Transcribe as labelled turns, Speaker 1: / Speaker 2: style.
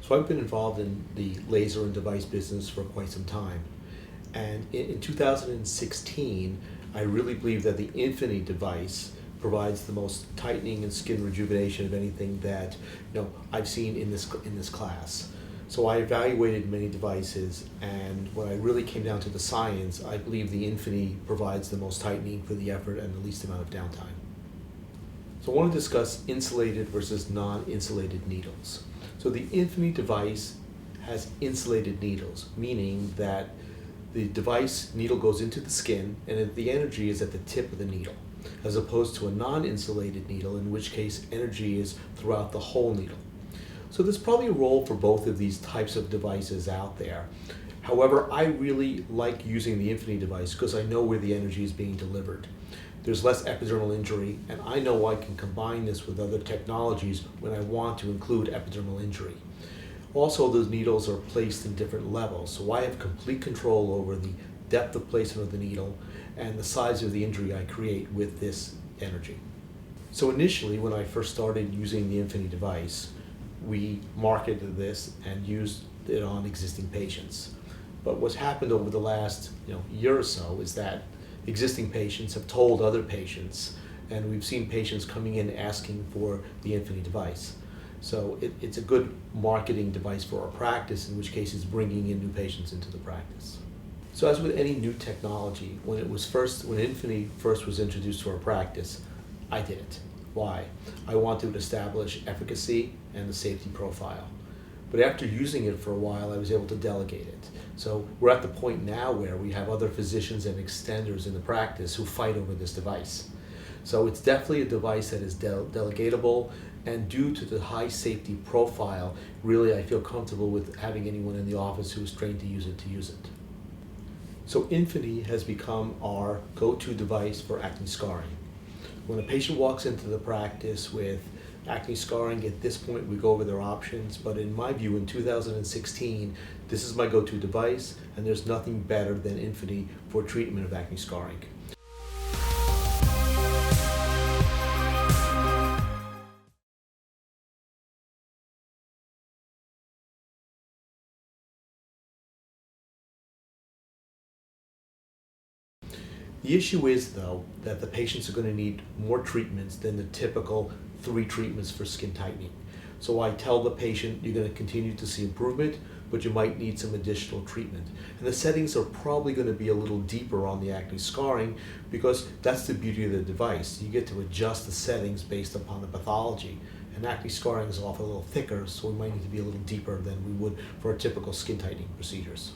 Speaker 1: So I've been involved in the laser and device business for quite some time. And in 2016, I really believe that the INFINI device provides the most tightening and skin rejuvenation of anything that I've seen in this class. So I evaluated many devices, and when I really came down to the science, I believe the INFINI provides the most tightening for the effort and the least amount of downtime. So I want to discuss insulated versus non-insulated needles. So the INFINI device has insulated needles, meaning that the device needle goes into the skin and the energy is at the tip of the needle, as opposed to a non-insulated needle, in which case energy is throughout the whole needle. So there's probably a role for both of these types of devices out there. However, I really like using the INFINI device because I know where the energy is being delivered. There's less epidermal injury, and I know I can combine this with other technologies when I want to include epidermal injury. Also, those needles are placed in different levels, so I have complete control over the depth of placement of the needle and the size of the injury I create with this energy. So initially, when I first started using the INFINI device, we marketed this and used it on existing patients. But what's happened over the last year or so is that existing patients have told other patients, and we've seen patients coming in asking for the INFINI device. So it's a good marketing device for our practice, in which case it's bringing in new patients into the practice. So as with any new technology, when INFINI first was introduced to our practice, I did it. Why? I wanted to establish efficacy and the safety profile. But after using it for a while, I was able to delegate it. So we're at the point now where we have other physicians and extenders in the practice who fight over this device. So it's definitely a device that is delegatable, and due to the high safety profile, really I feel comfortable with having anyone in the office who is trained to use it. So INFINI has become our go-to device for acne scarring. When a patient walks into the practice with acne scarring, at this point we go over their options, but in my view in 2016, this is my go-to device, and there's nothing better than INFINI for treatment of acne scarring. The issue is, though, that the patients are going to need more treatments than the typical 3 treatments for skin tightening. So I tell the patient, you're going to continue to see improvement, but you might need some additional treatment. And the settings are probably going to be a little deeper on the acne scarring, because that's the beauty of the device. You get to adjust the settings based upon the pathology. And acne scarring is often a little thicker, so we might need to be a little deeper than we would for our typical skin tightening procedures.